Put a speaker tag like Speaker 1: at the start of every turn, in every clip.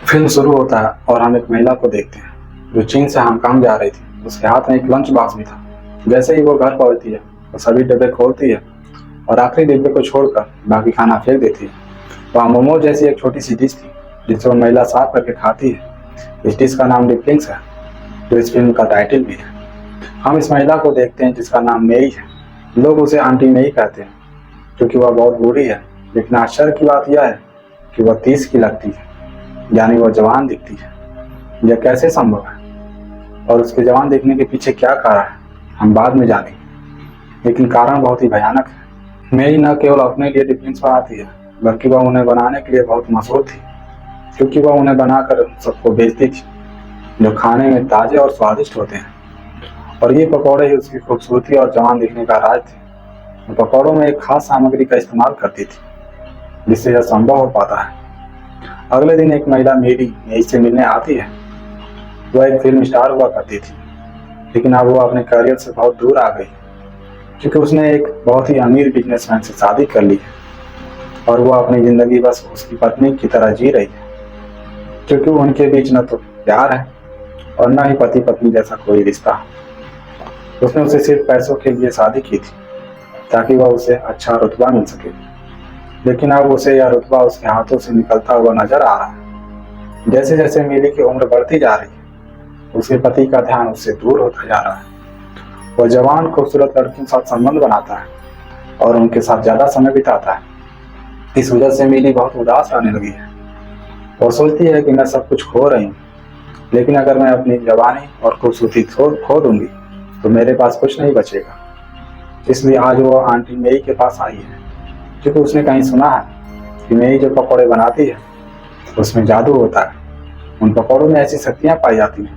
Speaker 1: Film शुरू होता है और हम एक महिला को देखते हैं जो चीन से हांगकांग जा रही थी। उसके हाथ में एक लंच बॉक्स भी था। जैसे ही वो घर पहुंचती है वो सभी डिब्बे खोलती है और आखिरी डिब्बे को छोड़कर बाकी खाना फेंक देती है। वहाँ मोमो जैसी एक छोटी सी डिश थी जिसे वो महिला साफ करके खाती है। इस डिश का नाम डिपलिंग्स है, जो इस फिल्म का टाइटल भी है। हम इस महिला को देखते हैं जिसका नाम मेई है। लोग उसे आंटी मेई कहते हैं क्योंकि वह बहुत बूढ़ी है, लेकिन आश्चर्य की बात यह है कि वह 30 की लगती है, यानी वह जवान दिखती है। यह कैसे संभव है और उसके जवान दिखने के पीछे क्या कारण है हम बाद में जानेंगे, लेकिन कारण बहुत ही भयानक है। मेई न केवल अपने लिए डिफरेंस बनाती है बल्कि वह उन्हें बनाने के लिए बहुत मशहूर थी, क्योंकि वह उन्हें बनाकर सबको बेचती थी, जो खाने में ताजे और स्वादिष्ट होते हैं। और ये पकौड़े ही उसकी खूबसूरती और जवान दिखने का राज थे। पकौड़ों में एक खास सामग्री का इस्तेमाल करती थी जिससे यह संभव हो पाता है। अगले दिन एक महिला मेई से मिलने आती है। वह एक फिल्म स्टार हुआ करती थी, लेकिन अब वो अपने करियर से बहुत दूर आ गई क्योंकि उसने एक बहुत ही अमीर बिजनेसमैन से शादी कर ली है और वो अपनी जिंदगी बस उसकी पत्नी की तरह जी रही है, क्योंकि उनके बीच न तो प्यार है और न ही पति पत्नी जैसा कोई रिश्ता। उसने उसे सिर्फ पैसों के लिए शादी की थी ताकि वह उसे अच्छा रुतबा मिल सके, लेकिन अब उसे यह रुतबा उसके हाथों से निकलता हुआ नजर आ रहा है। जैसे जैसे मेरी की उम्र बढ़ती जा रही है उसके पति का ध्यान उससे दूर होता जा रहा है। वह जवान खूबसूरत लड़कियों के साथ संबंध बनाता है और उनके साथ ज्यादा समय बिताता है। इस वजह से मेरी बहुत उदास रहने लगी है। वो सोचती है कि मैं सब कुछ खो रही हूँ, लेकिन अगर मैं अपनी जवानी और खूबसूरती खो दूंगी तो मेरे पास कुछ नहीं बचेगा। इसलिए आज वो आंटी मेई के पास आई है क्योंकि उसने कहीं सुना है कि मेई जो पकौड़े बनाती है उसमें जादू होता है। उन पकौड़ों में ऐसी शक्तियां पाई जाती हैं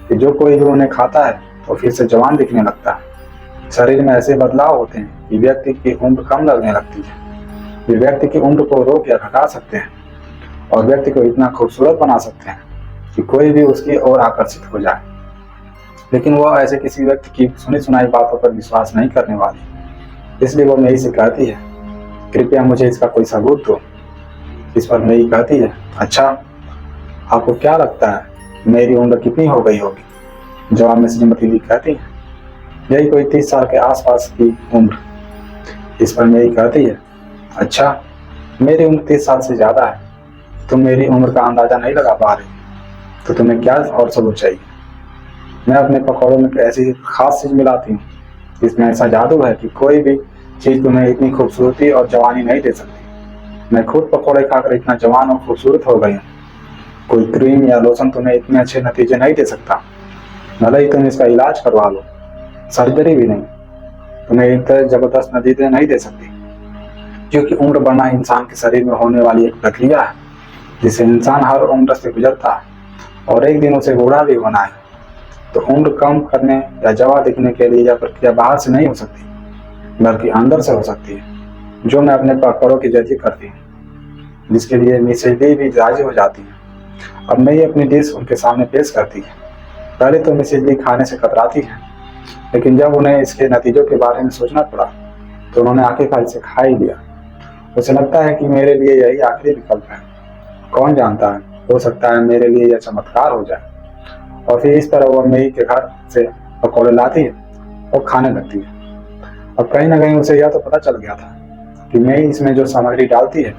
Speaker 1: कि जो कोई भी उन्हें खाता है तो फिर से जवान दिखने लगता है। शरीर में ऐसे बदलाव होते हैं कि व्यक्ति की उम्र कम लगने लगती है। वे व्यक्ति की उम्र को रोक या घटा सकते हैं और व्यक्ति को इतना खूबसूरत बना सकते हैं कि कोई भी उसकी ओर आकर्षित हो जाए। लेकिन वह ऐसे किसी व्यक्ति की सुनी सुनाई बातों पर विश्वास नहीं करने वाली। इसलिए वो मेई से कहती है, कृपया मुझे इसका कोई सबूत दो। इस पर मेई कहती है, अच्छा आपको क्या लगता है मेरी उम्र कितनी हो गई होगी? जवाब में श्रीमती ली कहती है, यही कोई 30 साल के आसपास की उम्र। इस पर मेई कहती है, अच्छा मेरी उम्र 30 साल से ज्यादा है। तुम मेरी उम्र का अंदाजा नहीं लगा पा रही, तो तुम्हें क्या और सबूत चाहिए? मैं अपने पकौड़ों में ऐसी खास चीज मिलाती हूँ जिसमें ऐसा जादू है कि कोई भी चीज तुम्हें इतनी खूबसूरती और जवानी नहीं दे सकती। मैं खुद पकौड़े खाकर इतना जवान और खूबसूरत हो गई हूँ। कोई क्रीम या लोशन तुम्हें इतने अच्छे नतीजे नहीं दे सकता। भले ही तुम इसका इलाज करवा लो, सर्जरी भी नहीं, तुम्हें इतने जबरदस्त नतीजे नहीं दे सकती, क्योंकि उम्र बढ़ना इंसान के शरीर में होने वाली एक प्रक्रिया है जिसे इंसान हर उम्र से गुजरता है और एक दिन उसे बूढ़ा भी होना है। तो उम्र कम करने या जवान दिखने के लिए यह प्रक्रिया बाहर से नहीं हो सकती बल्कि अंदर से हो सकती है, जो मैं अपने पकौड़ों के जरिए करती हूँ, जिसके लिए मिसेज ली भी राजी हो जाती है। अब मैं ही अपनी डिश उनके सामने पेश करती है। पहले तो मिसेज ली खाने से कतराती है, लेकिन जब उन्हें इसके नतीजों के बारे में सोचना पड़ा तो उन्होंने आखिरकार इसे खा ही लिया। उसे लगता है कि मेरे लिए यही आखिरी विकल्प है। कौन जानता है, हो सकता है मेरे लिए यह चमत्कार हो जाए। और फिर इस तरह वह मेई के घर से पकौड़े लाती है और खाने लगती है। अब कहीं ना कहीं उसे यह तो पता चल गया था कि मेई इसमें जो सामग्री डालती है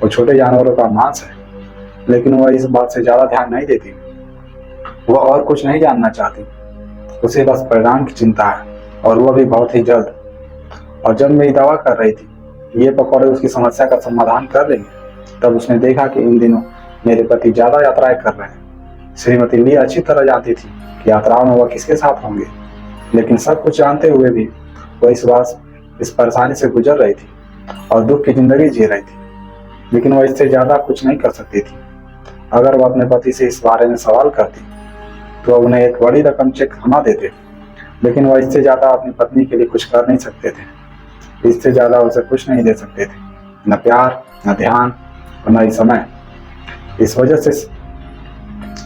Speaker 1: वो छोटे जानवरों का मांस है, लेकिन वह इस बात से ज्यादा ध्यान नहीं देती। वह और कुछ नहीं जानना चाहती, उसे बस परिणाम की चिंता है, और वह भी बहुत ही जल्द। और जब मेरी दवा कर रही थी ये पकौड़े उसकी समस्या का समाधान कर लेंगे, तब उसने देखा कि इन दिनों मेरे पति ज्यादा यात्राएं कर रहे हैं। श्रीमती ली अच्छी तरह जानती थी कि यात्राओं में वह किसके साथ होंगे, लेकिन सब कुछ जानते हुए भी वह इस परेशानी से गुजर रही थी और दुख की जिंदगी जी रही थी। लेकिन वह इससे ज्यादा कुछ नहीं कर सकती थी। अगर वह अपने पति से इस बारे में सवाल करती तो वह उन्हें एक बड़ी रकम चेक थमा देते, लेकिन वह इससे ज्यादा अपनी पत्नी के लिए कुछ कर नहीं सकते थे। इससे ज्यादा उसे कुछ नहीं दे सकते थे, न प्यार, न ध्यान और न ही समय। इस वजह से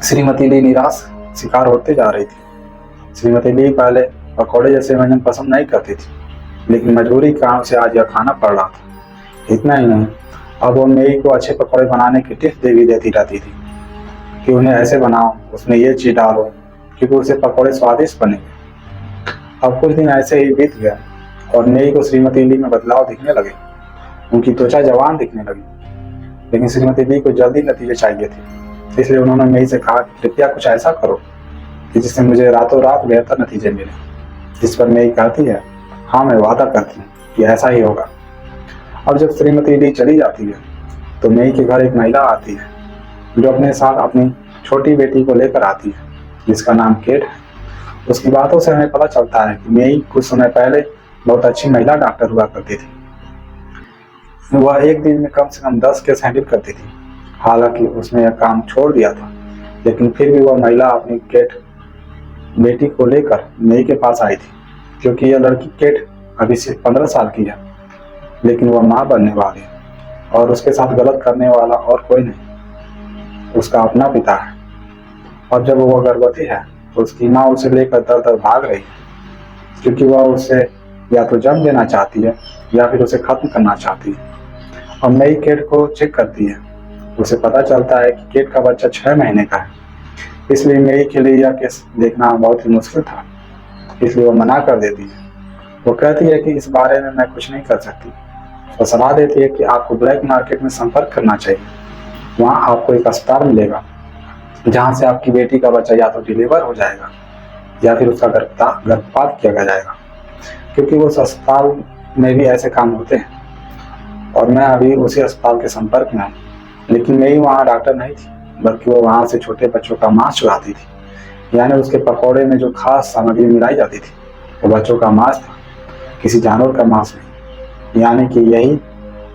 Speaker 1: श्रीमती ली निराश शिकार होते जा रही थी। श्रीमती ली पहले पकौड़े जैसे व्यंजन पसंद नहीं करती थी, लेकिन मजबूरी के कारण उसे आज यह खाना पड़ रहा था। इतना ही नहीं, अब वो मेई को अच्छे पकौड़े बनाने की टिप्स देती रहती थी। कि उन्हें ऐसे बनाओ, उसमें ये चीज डालो, क्योंकि उससे पकौड़े स्वादिष्ट बनेंगे। अब कुछ दिन ऐसे ही बीत गया और मेई को श्रीमती ली में बदलाव दिखने लगे। उनकी त्वचा जवान दिखने लगी, लेकिन श्रीमती ली को जल्दी नतीजे चाहिए थे। इसलिए उन्होंने मेई से कहा कि कृपया कुछ ऐसा करो कि जिससे मुझे रातों रात बेहतर नतीजे मिले। जिस पर मेई कहती है, हाँ मैं वादा करती हूँ कि ऐसा ही होगा। अब जब श्रीमती ली चली जाती है तो मेई के घर एक महिला आती है जो अपने साथ अपनी छोटी बेटी को लेकर आती है, जिसका नाम केट है। उसकी बातों से हमें पता चलता है कि मेई कुछ समय पहले बहुत अच्छी महिला डॉक्टर हुआ करती थी। वह एक दिन में कम से कम 10 केस हैंडल करती थी। हालांकि उसने यह काम छोड़ दिया था, लेकिन फिर भी वह महिला अपनी केट बेटी को लेकर मेई के पास आई थी, क्योंकि यह लड़की केट अभी सिर्फ 15 साल की है, लेकिन वह माँ बनने वाली है और उसके साथ गलत करने वाला और कोई नहीं, उसका अपना पिता है। और जब वह गर्भवती है तो उसकी माँ उसे लेकर दर दर भाग रही है, क्योंकि वह उसे या तो जन्म देना चाहती है या फिर उसे खत्म करना चाहती है। और मेई केट को चेक करती है। उसे पता चलता है कि केट का बच्चा 6 महीने का है। इसलिए मेई के लिए यह केस देखना बहुत ही मुश्किल था, इसलिए वो मना कर देती है। वो कहती है कि इस बारे में मैं कुछ नहीं कर सकती। वो सलाह देती है कि आपको ब्लैक मार्केट में संपर्क करना चाहिए। वहाँ आपको एक अस्पताल मिलेगा जहाँ से आपकी बेटी का बच्चा या तो डिलीवर हो जाएगा या फिर उसका गर्भपात किया जाएगा, क्योंकि उस अस्पताल में भी ऐसे काम होते हैं। और मैं अभी उसी अस्पताल के संपर्क में हूँ। लेकिन मेरी वहाँ डॉक्टर नहीं थी, बल्कि वो वहाँ से छोटे बच्चों का मांस चुराती थी। यानी उसके पकौड़े में जो खास सामग्री मिलाई जाती थी वो बच्चों का मांस था, किसी जानवर का मांस नहीं। यानी कि यही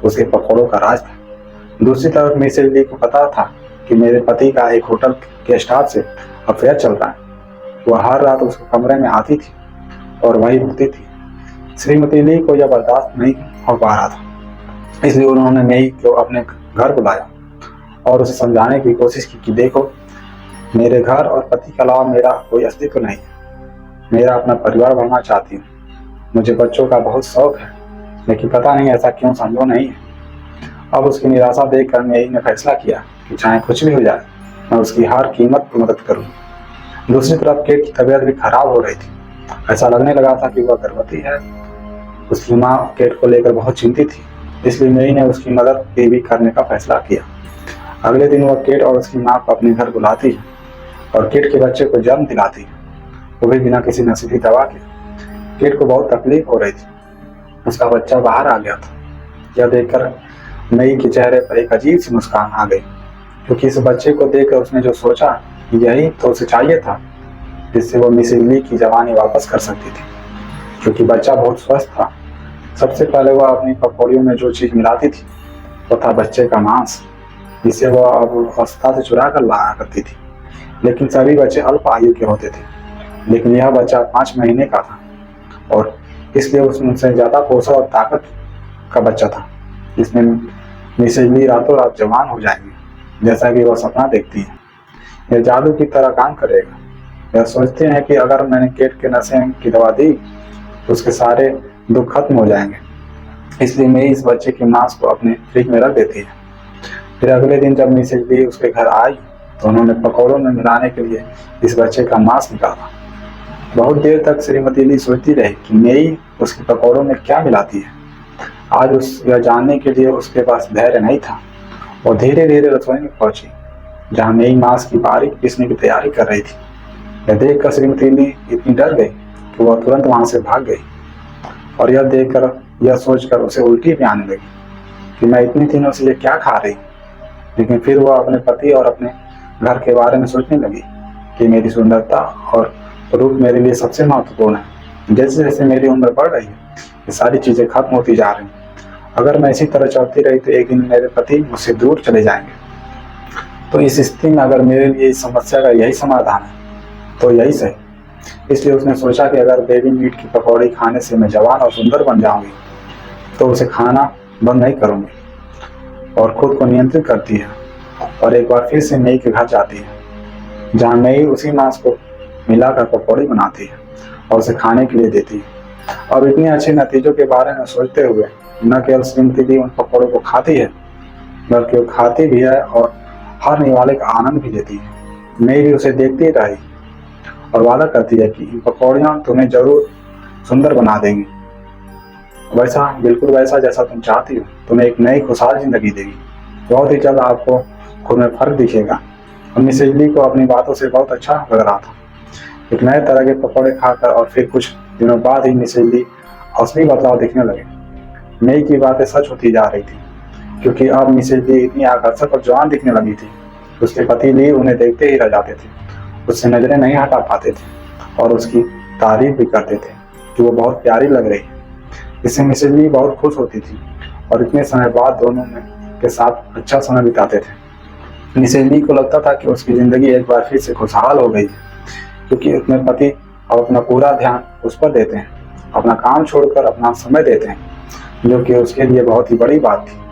Speaker 1: उसके पकौड़ों का राज था। दूसरी तरफ मिसेज ली को पता था कि मेरे पति का एक होटल के स्टाफ से अफेयर चल रहा है। वह हर रात उसके कमरे में आती थी और वही रुकती थी। श्रीमती ली को यह बर्दाश्त नहीं हो पा रहा था, इसलिए उन्होंने मेई को अपने घर बुलाया और उसे समझाने की कोशिश की कि देखो, मेरे घर और पति के अलावा मेरा कोई अस्तित्व नहीं है। मेरा अपना परिवार बनना चाहती हूँ। मुझे बच्चों का बहुत शौक है, लेकिन पता नहीं ऐसा क्यों संभव नहीं है। अब उसकी निराशा देखकर मेई ने फैसला किया कि चाहे कुछ भी हो जाए, मैं उसकी हर कीमत पर मदद करूँ। दूसरी तरफ केट की तबीयत भी खराब हो रही थी। ऐसा लगने लगा था कि वह गर्भवती है। उसकी माँ केट को लेकर बहुत चिंतित थी, इसलिए मेई ने उसकी मदद भी करने का फैसला किया। अगले दिन वह केट और उसकी माँ को अपने घर बुलाती है और केट के बच्चे को जन्म दिलाती है, वो भी बिना किसी नशीली दवा के। केट को बहुत तकलीफ हो रही थी। उसका बच्चा बाहर आ गया था। यह देखकर मेई के चेहरे पर एक अजीब सी मुस्कान आ गई, क्योंकि इस बच्चे को देखकर उसने जो सोचा यही तो उसे चाहिए था, जिससे वो मिसेज ली की जवानी वापस कर सकती थी। क्योंकि बच्चा बहुत स्वस्थ था। सबसे पहले वह अपनी पकौड़ियों में जो चीज मिलाती थी वो था बच्चे का मांस, जिसे वह अब अस्पताल से चुरा कर लाया करती थी। लेकिन सभी बच्चे अल्प आयु के होते थे, लेकिन यह बच्चा 5 महीने का था और इसलिए उससे ज्यादा पोषण और ताकत का बच्चा था, जिसमें मिसेज ली रातों रात जवान हो जाएंगे, जैसा कि वह सपना देखती है। यह जादू की तरह काम करेगा। यह सोचते हैं कि अगर मैंने केट के नशे की दवा दी तो उसके सारे दुख खत्म हो जाएंगे। इसलिए मैं इस बच्चे के मांस को अपने फ्रिज में रख देती है। फिर अगले दिन जब मिसेज ली उसके घर आई तो उन्होंने पकौड़ों में मिलाने के लिए इस बच्चे का मांस निकाला। बहुत देर तक श्रीमती ली सोचती रही कि मेई उसके पकौड़ों में क्या मिलाती है। आज यह जानने के लिए उसके पास धैर्य नहीं था। वो धीरे धीरे रसोई में पहुंची, जहाँ मेई मांस की बारीक पीसने की तैयारी कर रही थी। यह देखकर श्रीमती ली इतनी डर गई कि वह तुरंत वहां से भाग गई। और यह सोचकर उसे उल्टी भी आने लगी कि मैं इतने दिनों से ये क्या खा रही। लेकिन फिर वह अपने पति और अपने घर के बारे में सोचने लगी कि मेरी सुंदरता और रूप मेरे लिए सबसे महत्वपूर्ण है। जैसे जैसे मेरी उम्र बढ़ रही है, ये सारी चीजें खत्म होती जा रही हैं। अगर मैं इसी तरह चलती रही तो एक दिन मेरे पति मुझसे दूर चले जाएंगे। तो इस स्थिति में अगर मेरे लिए इस समस्या का यही समाधान है तो यही सही। इसलिए उसने सोचा कि अगर बेबी मीट की पकौड़ी खाने से मैं जवान और सुंदर बन जाऊंगी तो उसे खाना बंद नहीं करूंगी। और खुद को नियंत्रित करती है और एक बार फिर से मेई के घर जाती है, जहाँ मेई उसी मांस को मिलाकर पकौड़ी बनाती है और उसे खाने के लिए देती है। और इतने अच्छे नतीजों के बारे में सोचते हुए न केवल श्रीमती ली उन पकौड़ों को खाती है, बल्कि वो खाती भी है और हर निवाले का आनंद भी लेती है। मैं भी उसे देखती रही और वादा करती है कि इन पकौड़ियाँ तुम्हें जरूर सुंदर बना देंगी, वैसा बिल्कुल वैसा जैसा तुम चाहती हो। तुम्हें एक नई खुशहाल जिंदगी देगी। बहुत ही जल्द आपको खुद में फर्क दिखेगा। और मिसेज ली को अपनी बातों से बहुत अच्छा लग रहा था। एक नए तरह के पकौड़े खाकर और फिर कुछ दिनों बाद ही मिसेज ली असली बदलाव दिखने लगे। मई की बातें सच होती जा रही थी, क्योंकि अब मिसेज ली इतनी आकर्षक और जवान दिखने लगी थी। उसके पति ली उन्हें देखते ही रह जाते थे, उससे नजरें नहीं हटा पाते थे और उसकी तारीफ भी करते थे कि वो बहुत प्यारी लग रही है। इससे मिसेज ली बहुत खुश होती थी और इतने समय बाद दोनों में के साथ अच्छा समय बिताते थे। मिसेज ली को लगता था कि उसकी जिंदगी एक बार फिर से खुशहाल हो गई है, क्योंकि उसके पति अब अपना पूरा ध्यान उस पर देते हैं, अपना काम छोड़कर अपना समय देते हैं, जो कि उसके लिए बहुत ही बड़ी बात थी।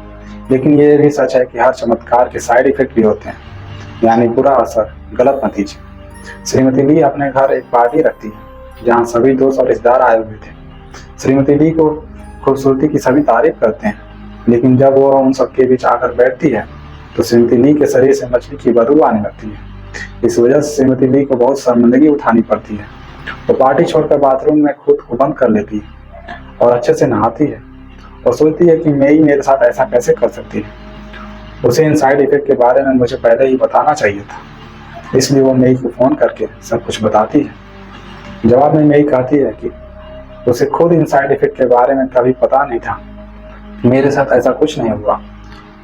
Speaker 1: लेकिन ये भी सच है कि हर चमत्कार के साइड इफेक्ट भी होते हैं, यानी बुरा असर, गलत नतीजे। श्रीमती ली अपने घर एक पार्टी रखती है जहाँ सभी दोस्त और रिश्तेदार आए हुए थे। श्रीमती ली को खूबसूरती की सभी तारीफ करते हैं, लेकिन जब वो उन सबके बीच आकर बैठती है तो श्रीमती ली के शरीर से मछली की बदबू आने लगती है। इस वजह से श्रीमती ली को बहुत शर्मिंदगी उठानी पड़ती है। वो पार्टी छोड़कर बाथरूम में खुद को बंद कर लेती है और अच्छे से नहाती है और सोचती है कि मई मेरे साथ ऐसा कैसे कर सकती है। उसे इन साइड इफेक्ट के बारे में मुझे पहले ही बताना चाहिए था, इसलिए वो मई को फोन करके सब कुछ बताती है। जवाब में मई कहती है कि उसे खुद इन साइड इफेक्ट के बारे में कभी पता नहीं था। मेरे साथ ऐसा कुछ नहीं हुआ।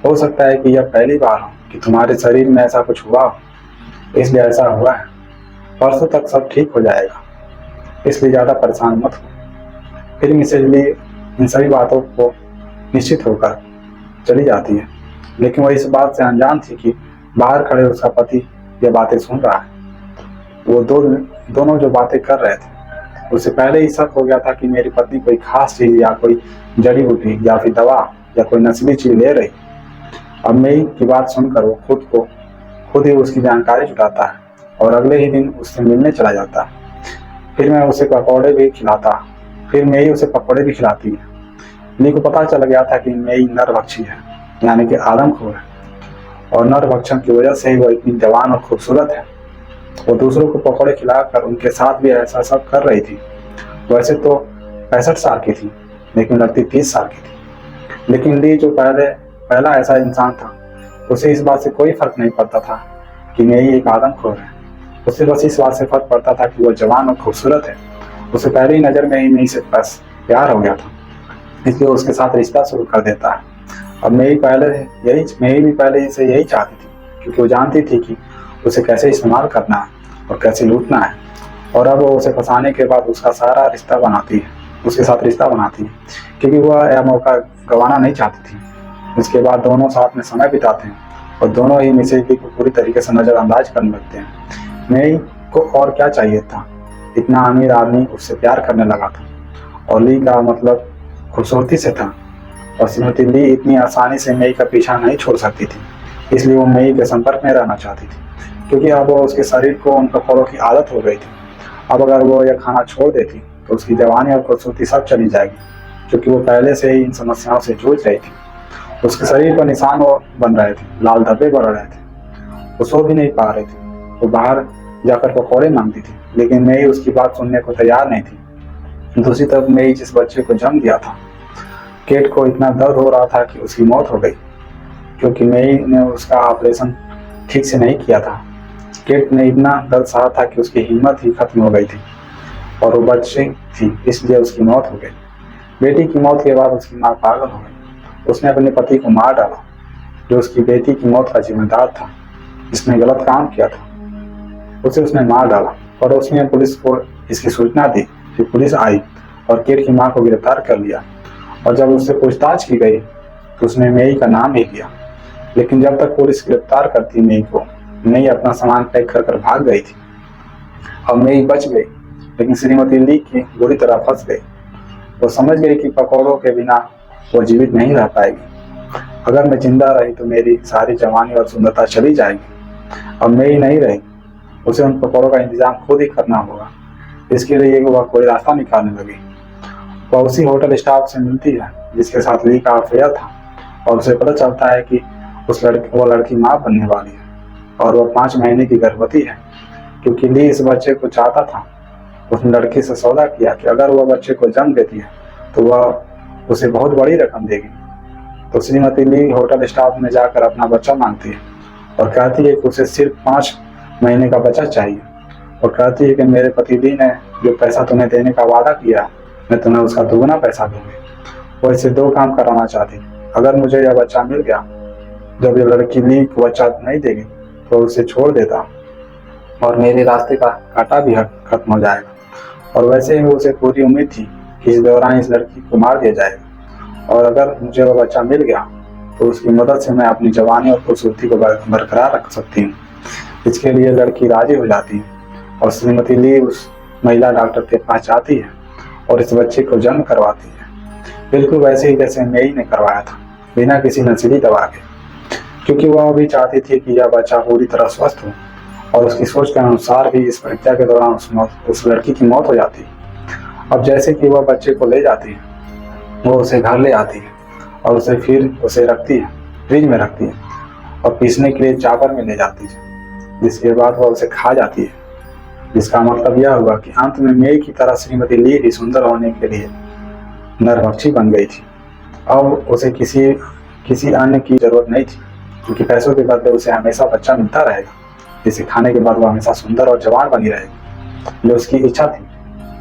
Speaker 1: हो सकता है कि यह पहली बार हो कि तुम्हारे शरीर में ऐसा कुछ हुआ हो, इसलिए ऐसा हुआ है। परसों तक सब ठीक हो जाएगा, इसलिए ज्यादा परेशान मत हो। फिर मिसेज ली इन सभी बातों को निश्चित होकर चली जाती है, लेकिन वह इस बात से अनजान थी कि बाहर खड़े उसका पति ये बातें सुन रहा है। वो दोनों जो बातें कर रहे थे, उसे पहले ही शक हो गया था कि मेरी पत्नी कोई खास चीज या कोई जड़ी बूटी या फिर दवा या कोई नस्ली चीज ले रही। अब मई की बात सुनकर वो खुद ही उसकी जानकारी जुटाता है और अगले ही दिन उससे मिलने चला जाता है। फिर मैं उसे पकौड़े भी खिलाता, फिर मई उसे पकौड़े भी खिलाती है। ली को पता चल गया था कि मई नरभक्षी है, यानी कि आदमखोर है, और नरभक्षण की वजह से ही वो इतनी जवान और खूबसूरत है। वो दूसरों को पकौड़े खिलाकर उनके साथ भी ऐसा सब कर रही थी। वैसे तो 65 साल की थी, लेकिन लगती 30 साल की थी। लेकिन ली जो पहला ऐसा इंसान था, उसे इस बात से कोई फर्क नहीं पड़ता था कि मई एक आदमखोर है। उसे बस इस बात से फर्क पड़ता था कि वो जवान और खूबसूरत है। उसे पहली नजर में ही मई से बस प्यार हो गया था, इसलिए उसके साथ रिश्ता शुरू कर देता है। अब मई भी पहले से यही चाहती थी, क्योंकि वो जानती थी कि उसे कैसे इस्तेमाल करना है और कैसे लूटना है। और अब वो उसे फंसाने के बाद उसके साथ रिश्ता बनाती है, क्योंकि वह यह मौका गंवाना नहीं चाहती थी। इसके बाद दोनों साथ में समय बिताते हैं और दोनों ही मिसेज ली को पूरी तरीके से नजरअंदाज करने लगते हैं। मई को और क्या चाहिए था? इतना अमीर आदमी उससे प्यार करने लगा था, और ली का मतलब खूबसूरती से था। और श्रीमती ली इतनी आसानी से मई का पीछा नहीं छोड़ सकती थी, इसलिए वो मई के संपर्क में रहना चाहती थी, क्योंकि अब वो उसके शरीर को उन पकौड़ों की आदत हो गई थी। अब अगर वो यह खाना छोड़ देती तो उसकी जवानी और खूबसूरती सब चली जाएगी, क्योंकि वो पहले से ही इन समस्याओं से जूझ रही थी। उसके शरीर पर निशान बन रहे थे, लाल धब्बे बढ़ रहे थे, वो सो भी नहीं पा रही थी। वो बाहर जाकर पकौड़े मांगती थी, लेकिन मई उसकी बात सुनने को तैयार नहीं थी। दूसरी तरफ मई जिस बच्चे को जन्म दिया था, केट को इतना दर्द हो रहा था कि उसकी मौत हो गई, क्योंकि मई ने उसका ऑपरेशन ठीक से नहीं किया था। केट ने इतना दर्द सहा था कि उसकी हिम्मत ही खत्म हो गई थी, और वो बच्ची थी, इसलिए उसकी मौत हो गई। बेटी की मौत के बाद उसकी माँ पागल हो गई। उसने अपने पति को मार डाला, जो उसकी बेटी की मौत का जिम्मेदार था, जिसने गलत काम किया था। उसने मार डाला, और उसने पुलिस को इसकी सूचना दी। फिर पुलिस आई और केट की माँ को गिरफ्तार कर लिया, और जब उससे पूछताछ की गई तो उसने मई का नाम ही लिया। लेकिन जब तक पुलिस गिरफ्तार करती मई को, मई अपना सामान पैक कर भाग गई थी। अब मई बच गई, लेकिन श्रीमती ली की बुरी तरह फंस गई। वो समझ गई कि पकौड़ों के बिना वो जीवित नहीं रह पाएगी। अगर मैं जिंदा रही तो मेरी सारी जवानी और सुंदरता चली जाएगी। अब मई नहीं रही, उसे उन पकौड़ों का इंतजाम खुद ही करना होगा। इसके लिए वह कोई रास्ता निकालने लगी। वह उसी होटल स्टाफ से मिलती है जिसके साथ ली का अफेयर था, और उसे पता चलता है कि वो लड़की माँ बनने वाली है। और वह 5 महीने की गर्भवती है। क्योंकि ली इस बच्चे को चाहता था, उसने लड़की से सौदा किया कि अगर वह बच्चे को जन्म देती है तो वह उसे बहुत बड़ी रकम देगी। तो श्रीमती ली होटल स्टाफ में जाकर अपना बच्चा मांगती है और कहती है कि उसे सिर्फ 5 महीने का बच्चा चाहिए, और कहती है कि मेरे पति ली ने जो पैसा तुम्हें देने का वादा किया, मैं तुम्हें उसका दुगना पैसा दूंगी। वो इसे 2 काम कराना चाहती। अगर मुझे यह बच्चा मिल गया, जब ये लड़की ली को बच्चा नहीं देगी तो उसे छोड़ देता और मेरे रास्ते का कांटा भी खत्म हो जाएगा। और वैसे ही उसे पूरी उम्मीद थी कि इस दौरान इस लड़की को मार दिया जाएगा, और अगर मुझे वह बच्चा मिल गया तो उसकी मदद से मैं अपनी जवानी और खूबसूरती को बरकरार रख सकती हूँ। इसके लिए लड़की राजी हो जाती है और श्रीमती ली उस महिला डॉक्टर के पास जाती है और इस बच्चे को जन्म करवाती है, बिल्कुल वैसे ही जैसे मेरी ने करवाया था, बिना किसी नशीली दवा के। क्योंकि वह भी चाहती थी कि यह बच्चा पूरी तरह स्वस्थ हो, और उसकी सोच के अनुसार भी इस प्रक्रिया के दौरान उस लड़की की मौत हो जाती है। अब जैसे कि वह बच्चे को ले जाती है, वो उसे घर ले आती है और उसे रखती है, फ्रिज में रखती है और पीसने के लिए चापर में ले जाती है, जिसके बाद वह उसे खा जाती है। जिसका मतलब यह हुआ कि अंत में मेरी की तरह श्रीमती ली भी सुंदर होने के लिए नरभक्षी बन गई थी। अब उसे किसी अन्य की जरूरत नहीं थी, क्योंकि पैसों के बदले उसे हमेशा बच्चा मिलता रहेगा, जिसे खाने के बाद वह हमेशा सुंदर और जवान बनी रहेगी। जो उसकी इच्छा थी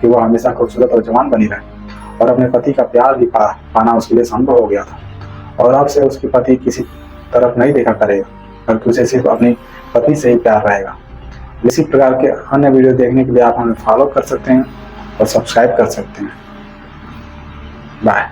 Speaker 1: कि वह हमेशा खूबसूरत और जवान बनी रहे, और अपने पति का प्यार भी पाना उसके लिए संभव हो गया था। और अब से उसके पति किसी तरफ नहीं देखा करेगा, बल्कि उसे सिर्फ अपनी पत्नी से ही प्यार रहेगा। इसी प्रकार के अन्य वीडियो देखने के लिए आप हमें फॉलो कर सकते हैं और सब्सक्राइब कर सकते हैं। बाय।